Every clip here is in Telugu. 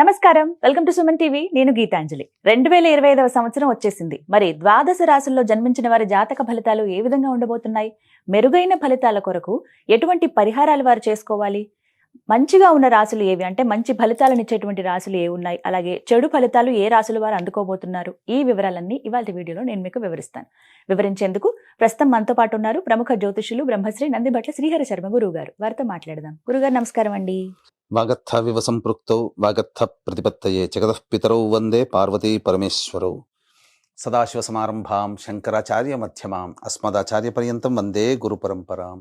నమస్కారం, వెల్కమ్ టు సుమన్ టీవీ. నేను గీతాంజలి. 2025వ సంవత్సరం వచ్చేసింది. మరి ద్వాదశ రాశుల్లో జన్మించిన వారి జాతక ఫలితాలు ఏ విధంగా ఉండబోతున్నాయి? మెరుగైన ఫలితాల కొరకు ఎటువంటి పరిహారాలు వారు చేసుకోవాలి? మంచిగా ఉన్న రాశులు ఏవి, అంటే మంచి ఫలితాలను ఇచ్చేటువంటి రాశులు ఏ ఉన్నాయి, అలాగే చెడు ఫలితాలు ఏ రాశులు వారు అందుకోబోతున్నారు, ఈ వివరాలన్నీ ఇవాళ వీడియోలో నేను మీకు వివరిస్తాను. వివరించేందుకు ప్రస్తుతం మనతో పాటు ఉన్నారు ప్రముఖ జ్యోతిషులు బ్రహ్మశ్రీ నందిభట్ల శ్రీహరి శర్మ గురువు గారు. వారితో మాట్లాడదాం. గురుగారు నమస్కారం అండి. వాగర్థ వివ సంపృక్తౌ వాగర్థ ప్రతిపత్తయే జగతః పితరౌ వందే పార్వతీ పరమేశ్వరౌ. సదాశివ సమారంభాం శంకరాచార్య మధ్యమాం అస్మదాచార్య పర్యంతం వందే గురు పరంపరాం.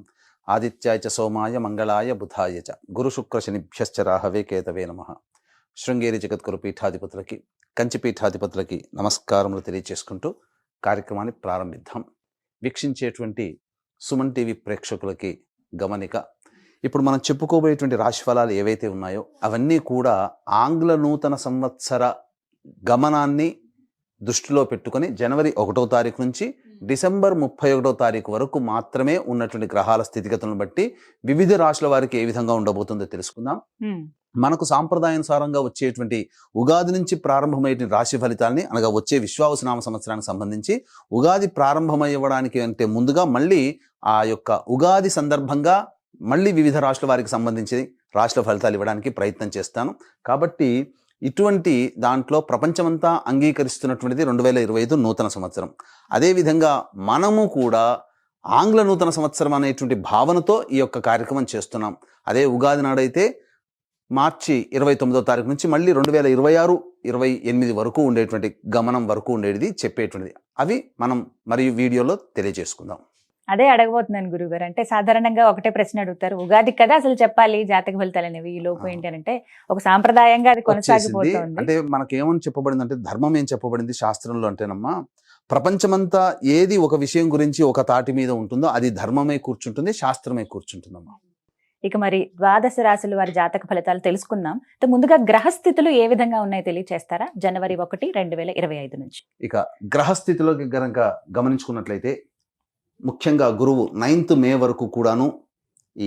ఆదిత్యాయ చ సోమాయ మంగళాయ బుధాయ చ గురు శుక్ర శనిభ్యశ్చ రాహవే కేతవే నమః. శృంగేరి జగద్గురు పీఠాధిపతులకి, కంచి పీఠాధిపతులకి నమస్కారములు తెలియచేసుకుంటూ కార్యక్రమాన్ని ప్రారంభిద్దాం. వీక్షించేటువంటి సుమన్ టీవీ ప్రేక్షకులకి గమనిక, ఇప్పుడు మనం చెప్పుకోబోయేటువంటి రాశి ఫలాలు ఏవైతే ఉన్నాయో అవన్నీ కూడా ఆంగ్ల నూతన సంవత్సర గమనాన్ని దృష్టిలో పెట్టుకొని జనవరి 1వ తారీఖు నుంచి డిసెంబర్ 31వ తారీఖు వరకు మాత్రమే ఉన్నటువంటి గ్రహాల స్థితిగతులను బట్టి వివిధ రాశుల వారికి ఏ విధంగా ఉండబోతుందో తెలుసుకుందాం. మనకు సాంప్రదాయానుసారంగా వచ్చేటువంటి ఉగాది నుంచి ప్రారంభమయ్యే రాశి ఫలితాలని, అనగా వచ్చే విశ్వావసునామ సంవత్సరానికి సంబంధించి ఉగాది ప్రారంభమయ్యడానికి అంటే ముందుగా మళ్ళీ ఆ యొక్క ఉగాది సందర్భంగా మళ్ళీ వివిధ రాశుల వారికి సంబంధించి రాశుల ఫలితాలు ఇవ్వడానికి ప్రయత్నం చేస్తాను. కాబట్టి ఇటువంటి దాంట్లో ప్రపంచమంతా అంగీకరిస్తున్నటువంటిది 2025 నూతన సంవత్సరం. అదేవిధంగా మనము కూడా ఆంగ్ల నూతన సంవత్సరం అనేటువంటి భావనతో ఈ యొక్క కార్యక్రమం చేస్తున్నాం. అదే ఉగాది నాడైతే మార్చి 29వ తారీఖు నుంచి మళ్ళీ 2026-28 వరకు ఉండేటువంటి గమనం వరకు ఉండేది చెప్పేటువంటిది. అవి మనం మరియు వీడియోలో తెలియజేసుకుందాం. అదే అడగబోతున్నాను గురుగారు. అంటే సాధారణంగా ఒకటే ప్రశ్న అడుగుతారు, ఉగాది కదా అసలు చెప్పాలి జాతక ఫలితాలు అనేవి, ఈ లోపు ఏంటి అంటే ఒక సాంప్రదాయంగా అది కొనసాగిపోతుంది. అంటే మనకేమని చెప్పబడింది అంటే, ధర్మం ఏం చెప్పబడింది శాస్త్రంలో అంటేనమ్మా, ప్రపంచమంతా ఏది ఒక విషయం గురించి ఒక తాటి మీద ఉంటుందో అది ధర్మమే కూర్చుంటుంది, శాస్త్రమే కూర్చుంటుందమ్మా. ఇక మరి ద్వాదశ రాశుల వారి జాతక ఫలితాలు తెలుసుకున్నాం. ముందుగా గ్రహస్థితులు ఏ విధంగా ఉన్నాయో తెలియచేస్తారా? జనవరి 1, 2025 నుంచి. ఇక గ్రహస్థితిలోకి గనక గమనించుకున్నట్లయితే ముఖ్యంగా గురువు 9th మే వరకు కూడాను ఈ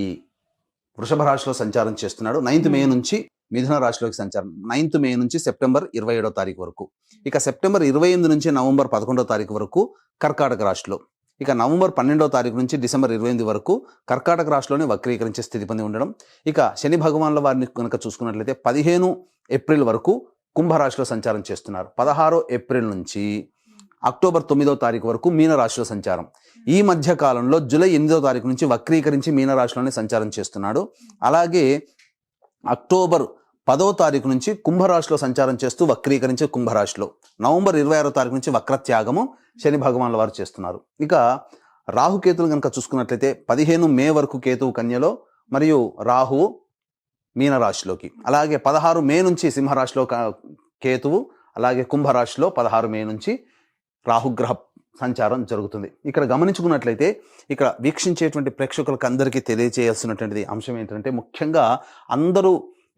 వృషభ రాశిలో సంచారం చేస్తున్నాడు. 9th మే నుంచి మిథున రాశిలోకి సంచారం, 9th మే నుంచి సెప్టెంబర్ 27వ తారీఖు వరకు. ఇక సెప్టెంబర్ 28 నుంచి నవంబర్ 11వ తారీఖు వరకు కర్కాటక రాశిలో. ఇక నవంబర్ 12వ తారీఖు నుంచి డిసెంబర్ 28 వరకు కర్కాటక రాశిలోనే వక్రీకరించే స్థితి పొంది ఉండడం. ఇక శని భగవాన్ల వారిని కనుక చూసుకున్నట్లయితే 15 ఏప్రిల్ వరకు కుంభరాశిలో సంచారం చేస్తున్నారు. 16 ఏప్రిల్ నుంచి అక్టోబర్ 9వ తారీఖు వరకు మీనరాశిలో సంచారం. ఈ మధ్య కాలంలో జూలై 8వ తారీఖు నుంచి వక్రీకరించి మీనరాశిలోనే సంచారం చేస్తున్నాడు. అలాగే అక్టోబర్ 10వ తారీఖు నుంచి కుంభరాశిలో సంచారం చేస్తూ వక్రీకరించి కుంభరాశిలో, నవంబర్ 26వ తారీఖు నుంచి వక్రత్యాగము శని భగవాన్ల వారు చేస్తున్నారు. ఇక రాహుకేతులు కనుక చూసుకున్నట్లయితే 15 మే వరకు కేతువు కన్యలో మరియు రాహువు మీనరాశిలోకి, అలాగే 16 మే నుంచి సింహరాశిలో కేతువు, అలాగే కుంభరాశిలో 16 మే నుంచి రాహుగ్రహ సంచారం జరుగుతుంది. ఇక్కడ గమనించుకున్నట్లయితే ఇక్కడ వీక్షించేటువంటి ప్రేక్షకులకు అందరికీ తెలియజేయాల్సినటువంటి అంశం ఏంటంటే, ముఖ్యంగా అందరూ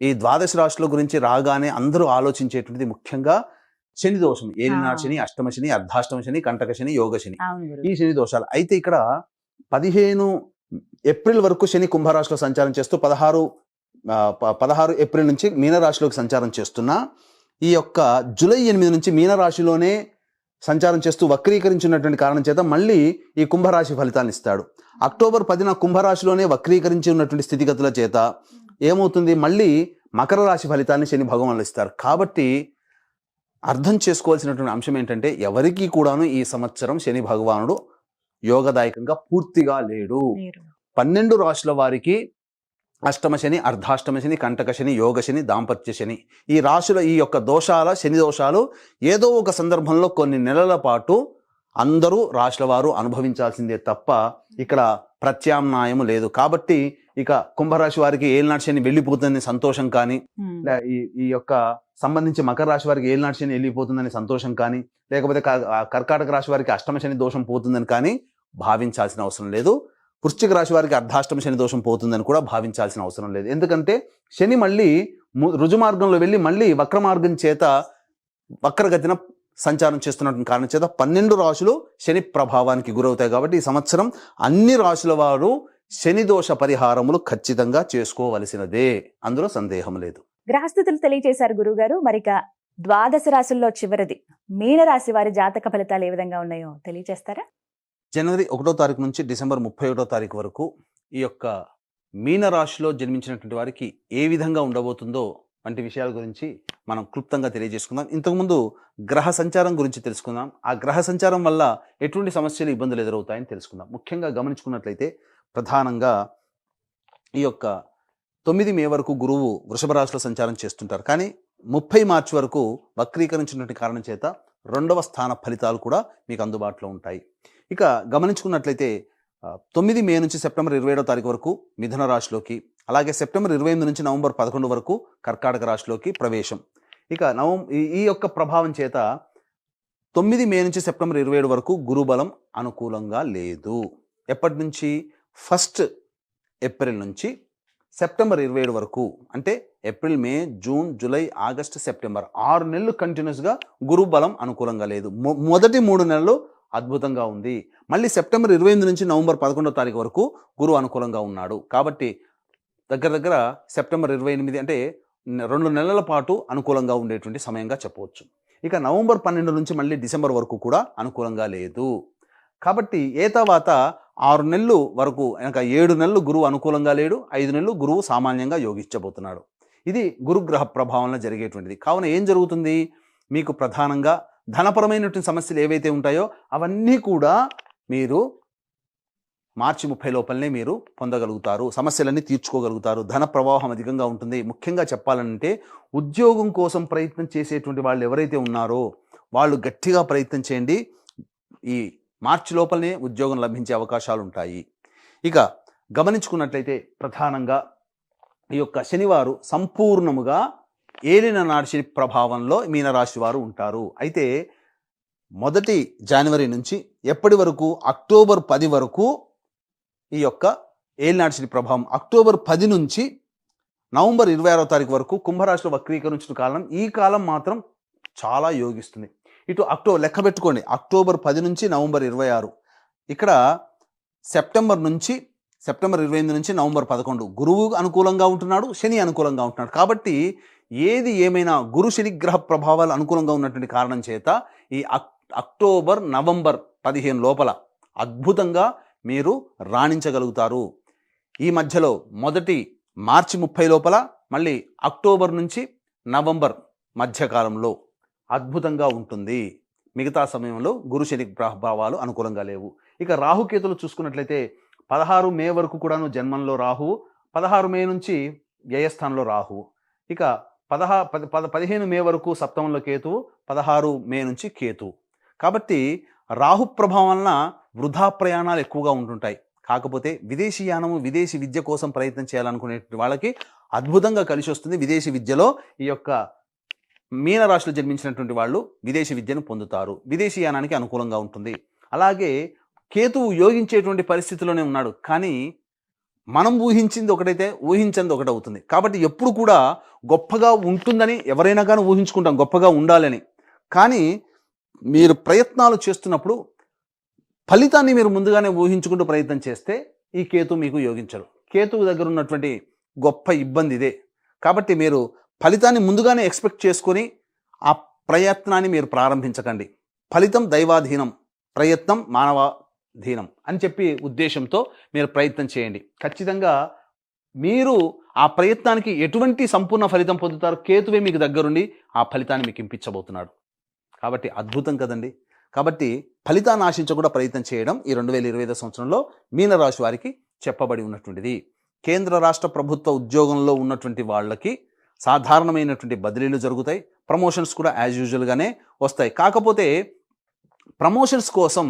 ఈ ద్వాదశ రాశుల గురించి రాగానే అందరూ ఆలోచించేటువంటిది ముఖ్యంగా శని దోషం, ఏలినాడు శని, అష్టమ శని, అర్ధాష్టమ శని, కంటక శని, యోగ శని, ఈ శని దోషాలు. అయితే ఇక్కడ 15 ఏప్రిల్ వరకు శని కుంభరాశిలో సంచారం చేస్తూ 16 ఏప్రిల్ నుంచి మీనరాశిలోకి సంచారం చేస్తున్నా, ఈ యొక్క జూలై 8 నుంచి మీనరాశిలోనే సంచారం చేస్తూ వక్రీకరించినటువంటి కారణం చేత మళ్ళీ ఈ కుంభరాశి ఫలితాన్ని ఇస్తాడు. అక్టోబర్ 10న కుంభరాశిలోనే వక్రీకరించి ఉన్నటువంటి స్థితిగతుల చేత ఏమవుతుంది, మళ్ళీ మకర రాశి ఫలితాన్ని శని భగవానులు ఇస్తారు. కాబట్టి అర్థం చేసుకోవాల్సినటువంటి అంశం ఏంటంటే, ఎవరికి కూడాను ఈ సంవత్సరం శని భగవానుడు యోగదాయకంగా పూర్తిగా లేడు. 12 రాశుల వారికి అష్టమ శని, అర్ధాష్టమ శని, కంటక శని, యోగ శని, దాంపత్య శని, ఈ రాశుల ఈ యొక్క దోషాల శని దోషాలు ఏదో ఒక సందర్భంలో కొన్ని నెలల పాటు అందరూ రాశుల వారు అనుభవించాల్సిందే తప్ప ఇక్కడ ప్రత్యామ్నాయం లేదు. కాబట్టి ఇక కుంభరాశి వారికి ఏలినాటి శని వెళ్ళిపోతుందని సంతోషం కానీ, ఈ యొక్క సంబంధించి మకర రాశి వారికి ఏలినాటి శని వెళ్ళిపోతుందని సంతోషం కానీ, లేకపోతే కర్కాటక రాశి వారికి అష్టమ శని దోషం పోతుందని కానీ భావించాల్సిన అవసరం లేదు. వృశ్చిక రాశి వారికి అర్ధాష్టమ శని దోషం పోతుందని కూడా భావించాల్సిన అవసరం లేదు. ఎందుకంటే శని మళ్ళీ రుజు మార్గంలో వెళ్ళి మళ్ళీ వక్ర మార్గం చేత వక్రగతిన సంచారం చేస్తున్నటువంటి కారణం చేత 12 రాశులు శని ప్రభావానికి గురవుతాయి. కాబట్టి ఈ సంవత్సరం అన్ని రాశుల వారు శని దోష పరిహారములు ఖచ్చితంగా చేసుకోవలసినదే, అందులో సందేహం లేదు. గ్రహస్థితులు తెలియజేశారు గురుగారు. మరిక ద్వాదశ రాశుల్లో చివరిది మీనరాశి వారి జాతక ఫలితాలు ఏ విధంగా ఉన్నాయో తెలియజేస్తారా? జనవరి 1వ తారీఖు నుంచి డిసెంబర్ 31వ తారీఖు వరకు ఈ యొక్క మీన రాశిలో జన్మించినటువంటి వారికి ఏ విధంగా ఉండబోతుందో వంటి విషయాల గురించి మనం క్లుప్తంగా తెలియజేసుకుందాం. ఇంతకుముందు గ్రహ సంచారం గురించి తెలుసుకుందాం. ఆ గ్రహ సంచారం వల్ల ఎటువంటి సమస్యలు, ఇబ్బందులు ఎదురవుతాయని తెలుసుకుందాం. ముఖ్యంగా గమనించుకున్నట్లయితే ప్రధానంగా ఈ యొక్క 9 మే వరకు గురువు వృషభ రాశిలో సంచారం చేస్తుంటారు. కానీ 30 మార్చి వరకు వక్రీకరించినటువంటి కారణం చేత 2వ స్థాన ఫలితాలు కూడా మీకు అందుబాటులో ఉంటాయి. ఇక గమనించుకున్నట్లయితే 9 మే నుంచి సెప్టెంబర్ 27వ తారీఖు వరకు మిథున రాశిలోకి, అలాగే సెప్టెంబర్ 28 నుంచి నవంబర్ 11 వరకు కర్కాటక రాశిలోకి ప్రవేశం. ఇక ఈ యొక్క ప్రభావం చేత 9 మే నుంచి సెప్టెంబర్ 27 వరకు గురుబలం అనుకూలంగా లేదు. ఎప్పటి నుంచి? 1 ఏప్రిల్ నుంచి సెప్టెంబర్ 27 వరకు, అంటే ఏప్రిల్, మే, జూన్, జూలై, ఆగస్టు, సెప్టెంబర్ 6 నెలలు కంటిన్యూస్గా గురు బలం అనుకూలంగా లేదు. మొదటి 3 నెలలు అద్భుతంగా ఉంది. మళ్ళీ సెప్టెంబర్ 28 నుంచి నవంబర్ 11వ తారీఖు వరకు గురువు అనుకూలంగా ఉన్నాడు. కాబట్టి దగ్గర సెప్టెంబర్ 28 అంటే 2 నెలల పాటు అనుకూలంగా ఉండేటువంటి సమయంగా చెప్పవచ్చు. ఇక నవంబర్ 12 నుంచి మళ్ళీ డిసెంబర్ వరకు కూడా అనుకూలంగా లేదు. కాబట్టి తర్వాత 6 నెలలు వరకు, ఇంకా 7 నెలలు గురువు అనుకూలంగా లేడు, 5 నెలలు గురువు సామాన్యంగా యోగించబోతున్నాడు. ఇది గురుగ్రహ ప్రభావంలో జరిగేటువంటిది. కావున ఏం జరుగుతుంది? మీకు ప్రధానంగా ధనపరమైనటువంటి సమస్యలు ఏవైతే ఉంటాయో అవన్నీ కూడా మీరు మార్చి 30 లోపలనే మీరు పొందగలుగుతారు. సమస్యలన్నీ తీర్చుకోగలుగుతారు. ధన ప్రవాహం అధికంగా ఉంటుంది. ముఖ్యంగా చెప్పాలంటే ఉద్యోగం కోసం ప్రయత్నం చేసేటువంటి వాళ్ళు ఎవరైతే ఉన్నారో వాళ్ళు గట్టిగా ప్రయత్నం చేయండి. ఈ మార్చి లోపలనే ఉద్యోగం లభించే అవకాశాలు ఉంటాయి. ఇక గమనించుకున్నట్లయితే ప్రధానంగా ఈ యొక్క శనివారు సంపూర్ణముగా ఏలిన నాడి శని ప్రభావంలో మీనరాశి వారు ఉంటారు. అయితే 1 జనవరి నుంచి ఎప్పటి వరకు? అక్టోబర్ 10 వరకు ఈ యొక్క ఏలినాటి శని ప్రభావం. అక్టోబర్ 10 నుంచి నవంబర్ 26వ తారీఖు వరకు కుంభరాశిలో వక్రీకరించిన కాలం. ఈ కాలం మాత్రం చాలా యోగిస్తుంది. ఇటు లెక్క పెట్టుకోండి, అక్టోబర్ 10 నుంచి నవంబర్ 26. ఇక్కడ సెప్టెంబర్ 28 నుంచి నవంబర్ 11 గురువు అనుకూలంగా ఉంటున్నాడు, శని అనుకూలంగా ఉంటున్నాడు. కాబట్టి ఏది ఏమైనా గురు శని గ్రహ ప్రభావాలు అనుకూలంగా ఉన్నటువంటి కారణం చేత ఈ అక్టోబర్, నవంబర్ 15 లోపల అద్భుతంగా మీరు రాణించగలుగుతారు. ఈ మధ్యలో మార్చి 30 లోపల, మళ్ళీ అక్టోబర్ నుంచి నవంబర్ మధ్యకాలంలో అద్భుతంగా ఉంటుంది. మిగతా సమయంలో గురు శని ప్రభావాలు అనుకూలంగా లేవు. ఇక రాహుకేతులు చూసుకున్నట్లయితే 16 మే వరకు కూడాను జన్మంలో రాహువు, 16 మే నుంచి వ్యయస్థానంలో రాహువు. ఇక 15 మే వరకు సప్తమంలో కేతువు, 16 మే నుంచి కేతువు. కాబట్టి రాహు ప్రభావం వలన వృధా ప్రయాణాలు ఎక్కువగా ఉంటుంటాయి. కాకపోతే విదేశీయానము, విదేశీ విద్య కోసం ప్రయత్నం చేయాలనుకునే వాళ్ళకి అద్భుతంగా కలిసి వస్తుంది. విదేశీ విద్యలో ఈ యొక్క మీనరాశిలో జన్మించినటువంటి వాళ్ళు విదేశీ విద్యను పొందుతారు. విదేశీయానానికి అనుకూలంగా ఉంటుంది. అలాగే కేతువు యోగించేటువంటి పరిస్థితిలోనే ఉన్నాడు. కానీ మనం ఊహించింది ఒకటైతే ఊహించింది ఒకటి అవుతుంది. కాబట్టి ఎప్పుడు కూడా గొప్పగా ఉంటుందని ఎవరైనా కానీ ఊహించుకుంటాం, గొప్పగా ఉండాలని. కానీ మీరు ప్రయత్నాలు చేస్తున్నప్పుడు ఫలితాన్ని మీరు ముందుగానే ఊహించుకుంటూ ప్రయత్నం చేస్తే ఈ కేతు మీకు యోగించరు. కేతువు దగ్గర ఉన్నటువంటి గొప్ప ఇబ్బంది ఇదే. కాబట్టి మీరు ఫలితాన్ని ముందుగానే ఎక్స్పెక్ట్ చేసుకొని ఆ ప్రయత్నాన్ని మీరు ప్రారంభించకండి. ఫలితం దైవాధీనం, ప్రయత్నం మానవాధీనం అని చెప్పి ఉద్దేశంతో మీరు ప్రయత్నం చేయండి. ఖచ్చితంగా మీరు ఆ ప్రయత్నానికి ఎటువంటి సంపూర్ణ ఫలితం పొందుతారు? కేతువే మీకు దగ్గరుండి ఆ ఫలితాన్ని మీకు ఇంపించబోతున్నాడు. కాబట్టి అద్భుతం కదండి. కాబట్టి ఫలితాన్ని ఆశించకుండా ప్రయత్నం చేయడం ఈ 2025 సంవత్సరంలో మీనరాశి వారికి చెప్పబడి ఉన్నటువంటిది. కేంద్ర రాష్ట్ర ప్రభుత్వ ఉద్యోగంలో ఉన్నటువంటి వాళ్ళకి సాధారణమైనటువంటి బదిలీలు జరుగుతాయి. ప్రమోషన్స్ కూడా యాజ్ యూజువల్గానే వస్తాయి. కాకపోతే ప్రమోషన్స్ కోసం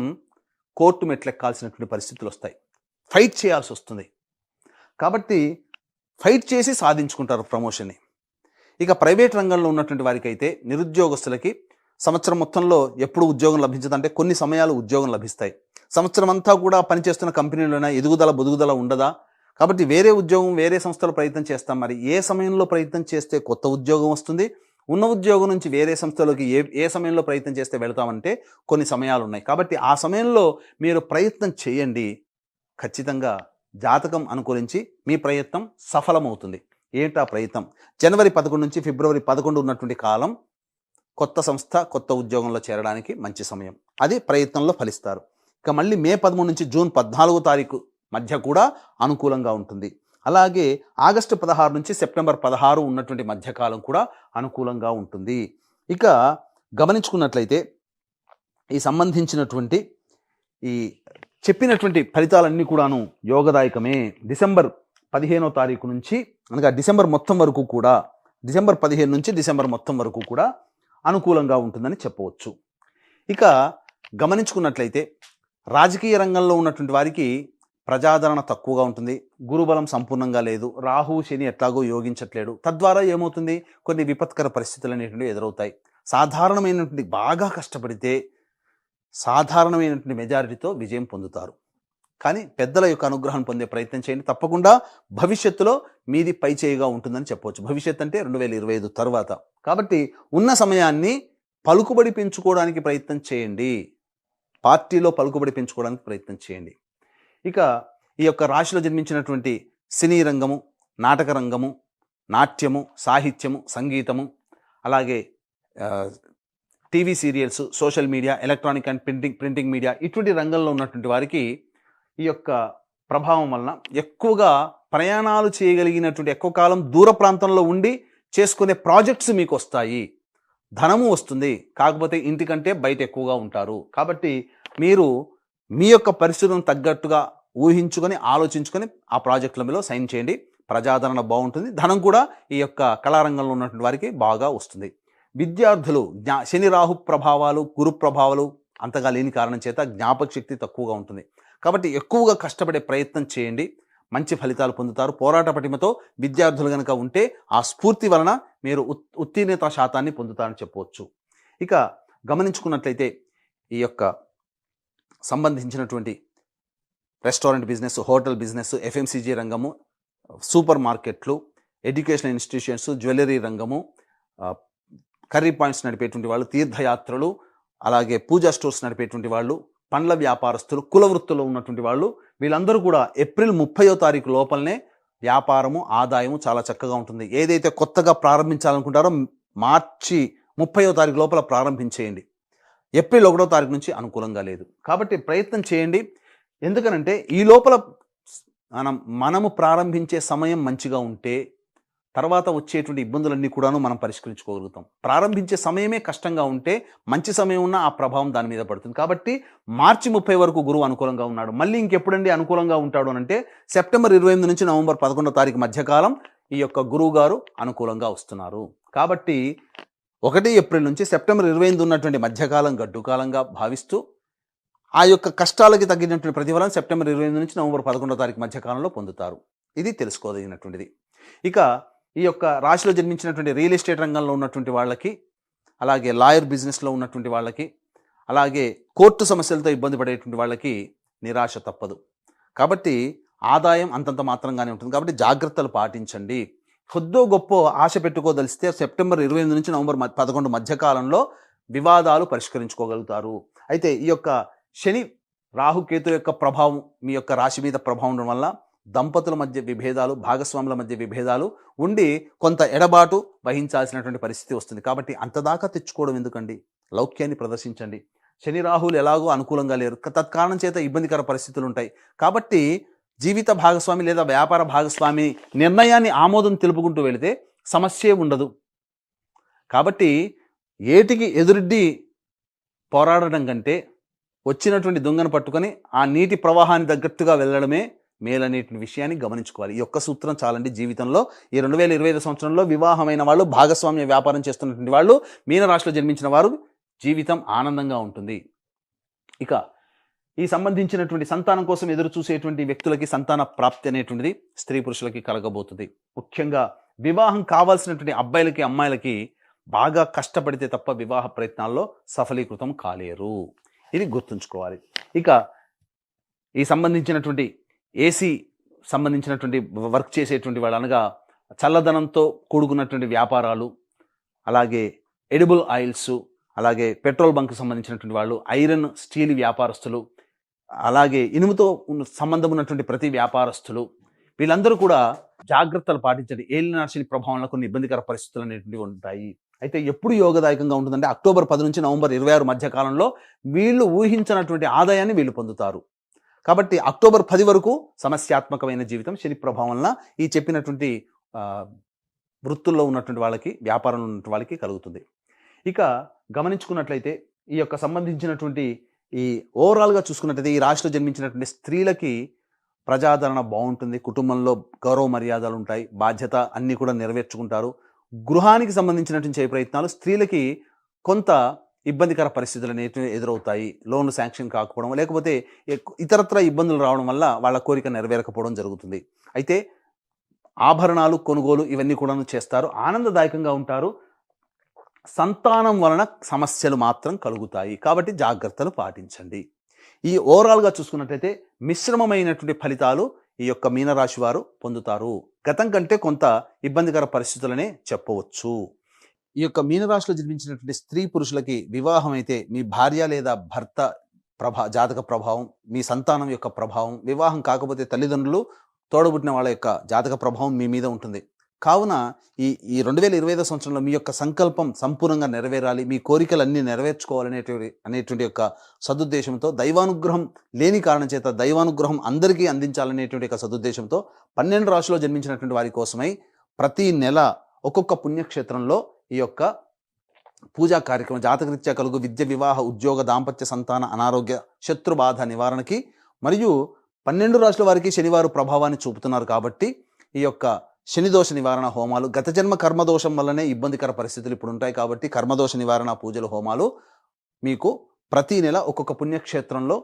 కోర్టు మెట్లెక్కాల్సినటువంటి పరిస్థితులు వస్తాయి. ఫైట్ చేయాల్సి వస్తుంది. కాబట్టి ఫైట్ చేసి సాధించుకుంటారు ప్రమోషన్ని. ఇక ప్రైవేట్ రంగంలో ఉన్నటువంటి వారికి అయితే, నిరుద్యోగస్తులకి సంవత్సరం మొత్తంలో ఎప్పుడు ఉద్యోగం లభించదంటే కొన్ని సమయాలు ఉద్యోగం లభిస్తాయి. సంవత్సరం అంతా కూడా పనిచేస్తున్న కంపెనీలోనే బుదుగుదల ఉండదా? కాబట్టి వేరే ఉద్యోగం, వేరే సంస్థలో ప్రయత్నం చేస్తాం. మరి ఏ సమయంలో ప్రయత్నం చేస్తే కొత్త ఉద్యోగం వస్తుంది? ఉన్న ఉద్యోగం నుంచి వేరే సంస్థలోకి ఏ సమయంలో ప్రయత్నం చేస్తే వెళతామంటే కొన్ని సమయాలు ఉన్నాయి. కాబట్టి ఆ సమయంలో మీరు ప్రయత్నం చేయండి. ఖచ్చితంగా జాతకం అనుకూలించి మీ ప్రయత్నం సఫలమవుతుంది. ఏంటా ప్రయత్నం? జనవరి 11 నుంచి ఫిబ్రవరి 11 ఉన్నటువంటి కాలం కొత్త సంస్థ, కొత్త ఉద్యోగంలో చేరడానికి మంచి సమయం. అది ప్రయత్నంలో ఫలిస్తారు. ఇక మళ్ళీ మే 13 నుంచి జూన్ 14 తారీఖు మధ్య కూడా అనుకూలంగా ఉంటుంది. అలాగే ఆగస్టు 16 నుంచి సెప్టెంబర్ 16 ఉన్నటువంటి మధ్యకాలం కూడా అనుకూలంగా ఉంటుంది. ఇక గమనించుకున్నట్లయితే ఈ సంబంధించినటువంటి ఈ చెప్పినటువంటి ఫలితాలన్నీ కూడాను యోగదాయకమే. డిసెంబర్ 15వ తారీఖు నుంచి అనగా డిసెంబర్ మొత్తం వరకు కూడా, డిసెంబర్ 15 నుంచి డిసెంబర్ మొత్తం వరకు కూడా అనుకూలంగా ఉంటుందని చెప్పవచ్చు. ఇక గమనించుకున్నట్లయితే రాజకీయ రంగంలో ఉన్నటువంటి వారికి ప్రజాదరణ తక్కువగా ఉంటుంది. గురుబలం సంపూర్ణంగా లేదు. రాహు శని ఎట్లాగో యోగించట్లేడు. తద్వారా ఏమవుతుంది, కొన్ని విపత్కర పరిస్థితులు అనేటువంటివి ఎదురవుతాయి. సాధారణమైనటువంటి బాగా కష్టపడితే సాధారణమైనటువంటి మెజారిటీతో విజయం పొందుతారు. కానీ పెద్దల యొక్క అనుగ్రహం పొందే ప్రయత్నం చేయండి. తప్పకుండా భవిష్యత్తులో మీది పై చేయిగా ఉంటుందని చెప్పవచ్చు. భవిష్యత్ అంటే 2025 తర్వాత. కాబట్టి ఉన్న సమయాన్ని పలుకుబడి పెంచుకోవడానికి ప్రయత్నం చేయండి. పార్టీలో పలుకుబడి పెంచుకోవడానికి ప్రయత్నం చేయండి. ఇక ఈ యొక్క రాశిలో జన్మించినటువంటి సినీ రంగము, నాటక రంగము, నాట్యము, సాహిత్యము, సంగీతము, అలాగే TV serials, social media, electronic and printing media, ఇటువంటి రంగంలో ఉన్నటువంటి వారికి ఈ యొక్క ప్రభావం వలన ఎక్కువగా ప్రయాణాలు చేయగలిగినటువంటి, ఎక్కువ కాలం దూర ప్రాంతంలో ఉండి చేసుకునే ప్రాజెక్ట్స్ మీకు వస్తాయి. ధనము వస్తుంది. కాకపోతే ఇంటికంటే బయట ఎక్కువగా ఉంటారు. కాబట్టి మీరు మీ యొక్క పరిస్థితులను తగ్గట్టుగా ఊహించుకొని ఆలోచించుకొని ఆ ప్రాజెక్టుల మీద సైన్ చేయండి. ప్రజాదరణ బాగుంటుంది. ధనం కూడా ఈ యొక్క కళారంగంలో ఉన్నటువంటి వారికి బాగా వస్తుంది. విద్యార్థులు శని రాహు ప్రభావాలు, గురు ప్రభావాలు అంతగా లేని కారణం చేత జ్ఞాపక శక్తి తక్కువగా ఉంటుంది. కాబట్టి ఎక్కువగా కష్టపడే ప్రయత్నం చేయండి. మంచి ఫలితాలు పొందుతారు. పోరాట పటిమతో విద్యార్థులు కనుక ఉంటే ఆ స్ఫూర్తి వలన మీరు ఉత్తీర్ణత శాతాన్ని పొందుతారని చెప్పవచ్చు. ఇక గమనించుకున్నట్లయితే ఈ యొక్క సంబంధించినటువంటి restaurant business, hotel business, FMCG రంగము, సూపర్ మార్కెట్లు, ఎడ్యుకేషనల్ ఇన్స్టిట్యూషన్స్, జ్యువెలరీ రంగము, కర్రీ పాయింట్స్ నడిపేటువంటి వాళ్ళు, తీర్థయాత్రలు, అలాగే పూజా స్టోర్స్ నడిపేటువంటి వాళ్ళు, పండ్ల వ్యాపారస్తులు, కుల వృత్తుల్లో ఉన్నటువంటి వాళ్ళు, వీళ్ళందరూ కూడా ఏప్రిల్ 30వ తారీఖు లోపలనే వ్యాపారము, ఆదాయము చాలా చక్కగా ఉంటుంది. ఏదైతే కొత్తగా ప్రారంభించాలనుకుంటారో మార్చి 30వ తారీఖు లోపల ప్రారంభించేయండి. ఏప్రిల్ 1వ తారీఖు నుంచి అనుకూలంగా లేదు. కాబట్టి ప్రయత్నం చేయండి. ఎందుకనంటే ఈ లోపల మనము ప్రారంభించే సమయం మంచిగా ఉంటే తర్వాత వచ్చేటువంటి ఇబ్బందులన్నీ కూడాను మనం పరిష్కరించుకోగలుగుతాం. ప్రారంభించే సమయమే కష్టంగా ఉంటే మంచి సమయం ఉన్నా ఆ ప్రభావం దాని మీద పడుతుంది. కాబట్టి మార్చి 30 వరకు గురువు అనుకూలంగా ఉన్నాడు. మళ్ళీ ఇంకెప్పుడండి అనుకూలంగా ఉంటాడు అంటే సెప్టెంబర్ 28 నుంచి నవంబర్ 11వ తారీఖు మధ్యకాలం ఈ యొక్క గురువు గారు అనుకూలంగా వస్తున్నారు. కాబట్టి 1 ఏప్రిల్ నుంచి సెప్టెంబర్ 28 ఉన్నటువంటి మధ్యకాలం గడ్డు కాలంగా భావిస్తూ ఆ యొక్క కష్టాలకి తగ్గినటువంటి ప్రతిఫలం సెప్టెంబర్ 28 నుంచి నవంబర్ 11వ తారీఖు మధ్యకాలంలో పొందుతారు. ఇది తెలుసుకోదగినటువంటిది. ఇక ఈ యొక్క రాశిలో జన్మించినటువంటి రియల్ ఎస్టేట్ రంగంలో ఉన్నటువంటి వాళ్ళకి, అలాగే లాయర్ బిజినెస్లో ఉన్నటువంటి వాళ్ళకి, అలాగే కోర్టు సమస్యలతో ఇబ్బంది పడేటువంటి వాళ్ళకి నిరాశ తప్పదు. కాబట్టి ఆదాయం అంతంత మాత్రంగానే ఉంటుంది. కాబట్టి జాగ్రత్తలు పాటించండి. కొద్దో గొప్ప ఆశ పెట్టుకోదలిస్తే సెప్టెంబర్ 28 నుంచి నవంబర్ 11 మధ్యకాలంలో వివాదాలు పరిష్కరించుకోగలుగుతారు. అయితే ఈ యొక్క శని రాహుకేతు యొక్క ప్రభావం మీ యొక్క రాశి మీద ప్రభావం ఉండడం వల్ల దంపతుల మధ్య విభేదాలు, భాగస్వాముల మధ్య విభేదాలు ఉండి కొంత ఎడబాటు వహించాల్సినటువంటి పరిస్థితి వస్తుంది. కాబట్టి అంతదాకా తెచ్చుకోవడం ఎందుకండి? లౌక్యాన్ని ప్రదర్శించండి. శని రాహులు ఎలాగో అనుకూలంగా లేరు. తత్కారణం చేత ఇబ్బందికర పరిస్థితులు ఉంటాయి. కాబట్టి జీవిత భాగస్వామి లేదా వ్యాపార భాగస్వామి నిర్ణయాన్ని ఆమోదం తెలుపుకుంటూ వెళితే సమస్యే ఉండదు. కాబట్టి ఏటికి ఎదురుడ్డి పోరాడడం కంటే వచ్చినటువంటి దొంగను పట్టుకొని ఆ నీటి ప్రవాహాన్ని తగ్గట్టుగా వెళ్ళడమే మేలనేటువంటి విషయాన్ని గమనించుకోవాలి. ఈ యొక్క సూత్రం చాలండి జీవితంలో. ఈ 2025 సంవత్సరంలో వివాహమైన వాళ్ళు, భాగస్వామ్య వ్యాపారం చేస్తున్నటువంటి వాళ్ళు, మీనరాశిలో జన్మించిన వారు జీవితం ఆనందంగా ఉంటుంది. ఇక ఈ సంబంధించినటువంటి సంతానం కోసం ఎదురు చూసేటువంటి వ్యక్తులకి సంతాన ప్రాప్తి అనేటువంటిది స్త్రీ పురుషులకి కలగబోతుంది. ముఖ్యంగా వివాహం కావాల్సినటువంటి అబ్బాయిలకి, అమ్మాయిలకి బాగా కష్టపడితే తప్ప వివాహ ప్రయత్నాల్లో సఫలీకృతం కాలేరు. ఇది గుర్తుంచుకోవాలి. ఇక ఈ సంబంధించినటువంటి ఏసీ సంబంధించినటువంటి వర్క్ చేసేటువంటి వాళ్ళు, అనగా చల్లదనంతో కూడుకున్నటువంటి వ్యాపారాలు, అలాగే ఎడిబుల్ ఆయిల్స్, అలాగే పెట్రోల్ బంక్ సంబంధించినటువంటి వాళ్ళు, ఐరన్ స్టీల్ వ్యాపారస్తులు, అలాగే ఇనుముతో సంబంధం ఉన్నటువంటి ప్రతి వ్యాపారస్తులు, వీళ్ళందరూ కూడా జాగ్రత్తలు పాటించండి. ఏలినాటి శని ప్రభావంలో కొన్ని ఇబ్బందికర పరిస్థితులు అనేటువంటివి ఉంటాయి. అయితే ఎప్పుడు యోగదాయకంగా ఉంటుందంటే అక్టోబర్ 10 నుంచి నవంబర్ 26 మధ్య కాలంలో వీళ్ళు ఊహించినటువంటి ఆదాయాన్ని వీళ్ళు పొందుతారు. కాబట్టి అక్టోబర్ 10 వరకు సమస్యాత్మకమైన జీవితం శని ప్రభావం వలన ఈ చెప్పినటువంటి వృత్తుల్లో ఉన్నటువంటి వాళ్ళకి, వ్యాపారంలో ఉన్నటువంటి వాళ్ళకి కలుగుతుంది. ఇక గమనించుకున్నట్లయితే ఈ యొక్క సంబంధించినటువంటి ఈ ఓవరాల్గా చూసుకున్నట్లయితే ఈ రాశిలో జన్మించినటువంటి స్త్రీలకి ప్రజాదరణ బాగుంటుంది. కుటుంబంలో గౌరవ మర్యాదలు ఉంటాయి. బాధ్యత అన్నీ కూడా నెరవేర్చుకుంటారు. గృహానికి సంబంధించినటువంటి చేయ ప్రయత్నాలు స్త్రీలకి కొంత ఇబ్బందికర పరిస్థితులు అనేవి ఎదురవుతాయి. లోన్లు శాంక్షన్ కాకపోవడం, లేకపోతే ఇతరత్ర ఇబ్బందులు రావడం వల్ల వాళ్ళ కోరిక నెరవేరకపోవడం జరుగుతుంది. అయితే ఆభరణాలు కొనుగోలు ఇవన్నీ కూడా చేస్తారు. ఆనందదాయకంగా ఉంటారు. సంతానం వలన సమస్యలు మాత్రం కలుగుతాయి. కాబట్టి జాగ్రత్తలు పాటించండి. ఈ ఓవరాల్గా చూసుకున్నట్లయితే మిశ్రమమైనటువంటి ఫలితాలు ఈ యొక్క మీనరాశి వారు పొందుతారు. గతం కంటే కొంత ఇబ్బందికర పరిస్థితులనే చెప్పవచ్చు. ఈ యొక్క మీనరాశిలో జన్మించినటువంటి స్త్రీ పురుషులకి వివాహం అయితే మీ భార్య లేదా భర్త జాతక ప్రభావం, మీ సంతానం యొక్క ప్రభావం, వివాహం కాకపోతే తల్లిదండ్రులు, తోడబుట్టిన వాళ్ళ యొక్క జాతక ప్రభావం మీ మీద ఉంటుంది. కావున ఈ 2025 సంవత్సరంలో మీ యొక్క సంకల్పం సంపూర్ణంగా నెరవేరాలి, మీ కోరికలన్నీ అనేటువంటి యొక్క సదుద్దేశంతో, దైవానుగ్రహం లేని కారణం చేత దైవానుగ్రహం అందరికీ అందించాలనేటువంటి యొక్క సదుద్దేశంతో 12 రాశిలో జన్మించినటువంటి వారి కోసమై ప్రతి నెల ఒక్కొక్క పుణ్యక్షేత్రంలో ఈ యొక్క పూజా కార్యక్రమం జాతకరీత్యా కలుగు విద్య, వివాహ, ఉద్యోగ, దాంపత్య, సంతాన, అనారోగ్య, శత్రుబాధ నివారణకి, మరియు 12 రాశుల వారికి శనివారు ప్రభావాన్ని చూపుతున్నారు. కాబట్టి ఈ యొక్క శనిదోష నివారణ హోమాలు, గత జన్మ కర్మదోషం వల్లనే ఇబ్బందికర పరిస్థితులు ఇప్పుడు ఉంటాయి. కాబట్టి కర్మదోష నివారణ పూజలు, హోమాలు మీకు ప్రతి నెల ఒక్కొక్క పుణ్యక్షేత్రంలో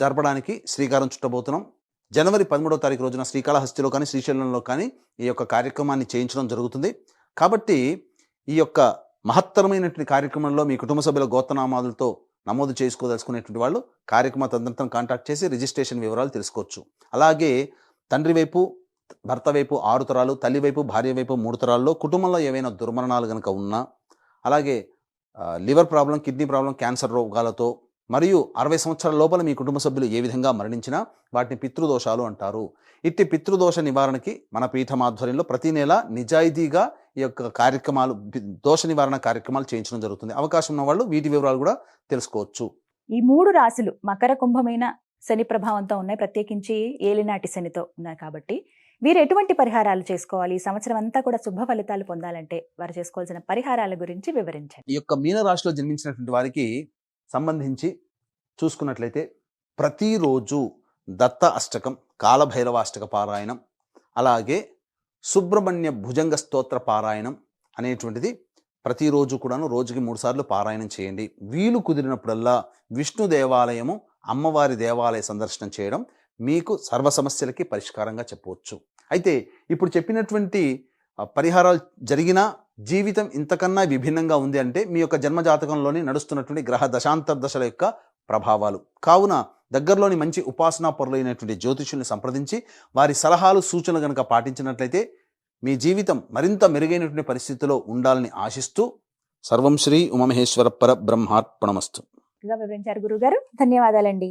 జరపడానికి శ్రీకారం చుట్టబోతున్నాం. జనవరి 13వ తారీఖు రోజున శ్రీకాళహస్తిలో కానీ శ్రీశైలంలో కానీ ఈ యొక్క కార్యక్రమాన్ని చేయించడం జరుగుతుంది. కాబట్టి ఈ యొక్క మహత్తరమైనటువంటి కార్యక్రమంలో మీ కుటుంబ సభ్యుల గోత్రనామాలతో నమోదు చేసుకోదలుచుకునేటువంటి వాళ్ళు కార్యక్రమ తదనంతరం కాంటాక్ట్ చేసి రిజిస్ట్రేషన్ వివరాలు తెలుసుకోవచ్చు. అలాగే తండ్రి వైపు, భర్త వైపు 6 తరాలు, తల్లి వైపు, భార్య వైపు 3 తరాల్లో కుటుంబంలో ఏవైనా దుర్మరణాలు కనుక ఉన్నా, అలాగే liver problem, kidney problem, cancer రోగాలతో, మరియు 60 సంవత్సరాల లోపల మీ కుటుంబ సభ్యులు ఏ విధంగా మరణించినా వాటిని పితృదోషాలు అంటారు. ఇట్టి పితృదోష నివారణకి మన పీఠం ఆధ్వర్యంలో ప్రతి నెల నిజాయితీగా ఈ యొక్క కార్యక్రమాలు, దోష నివారణ కార్యక్రమాలు చేయించడం జరుగుతుంది. అవకాశం ఉన్న వాళ్ళు వీటి వివరాలు కూడా తెలుసుకోవచ్చు. ఈ 3 రాశులు మకర, కుంభమైన శని ప్రభావంతో ఉన్నాయి. ప్రత్యేకించి ఏలినాటి శనితో ఉన్నాయి. కాబట్టి వీరు ఎటువంటి పరిహారాలు చేసుకోవాలి, ఈ సంవత్సరం అంతా కూడా శుభ ఫలితాలు పొందాలంటే వారు చేసుకోవాల్సిన పరిహారాల గురించి వివరించండి. ఈ యొక్క మీనరాశిలో జన్మించినటువంటి వారికి సంబంధించి చూసుకున్నట్లయితే ప్రతిరోజు దత్త అష్టకం, కాలభైరవ అష్టక పారాయణం, అలాగే సుబ్రహ్మణ్య భుజంగ స్తోత్ర పారాయణం అనేటువంటిది ప్రతిరోజు కూడాను రోజుకి 3 సార్లు పారాయణం చేయండి. వీలు కుదిరినప్పుడల్లా విష్ణు దేవాలయము, అమ్మవారి దేవాలయ సందర్శనం చేయడం మీకు సర్వ సమస్యలకి పరిష్కారంగా చెప్పవచ్చు. అయితే ఇప్పుడు చెప్పినటువంటి పరిహారాలు జరిగినా జీవితం ఇంతకన్నా విభిన్నంగా ఉంది అంటే మీ యొక్క జన్మజాతకంలోని నడుస్తున్నటువంటి గ్రహ దశాంతర దశల యొక్క ప్రభావాలు. కావున దగ్గరలోని మంచి ఉపాసనా పరులైనటువంటి జ్యోతిషుల్ని సంప్రదించి వారి సలహాలు, సూచనలు కనుక పాటించినట్లయితే మీ జీవితం మరింత మెరుగైనటువంటి పరిస్థితిలో ఉండాలని ఆశిస్తూ సర్వం శ్రీ ఉమామహేశ్వర పర బ్రహ్మార్పణమస్తు. వివరించారు గురుగారు, ధన్యవాదాలండి.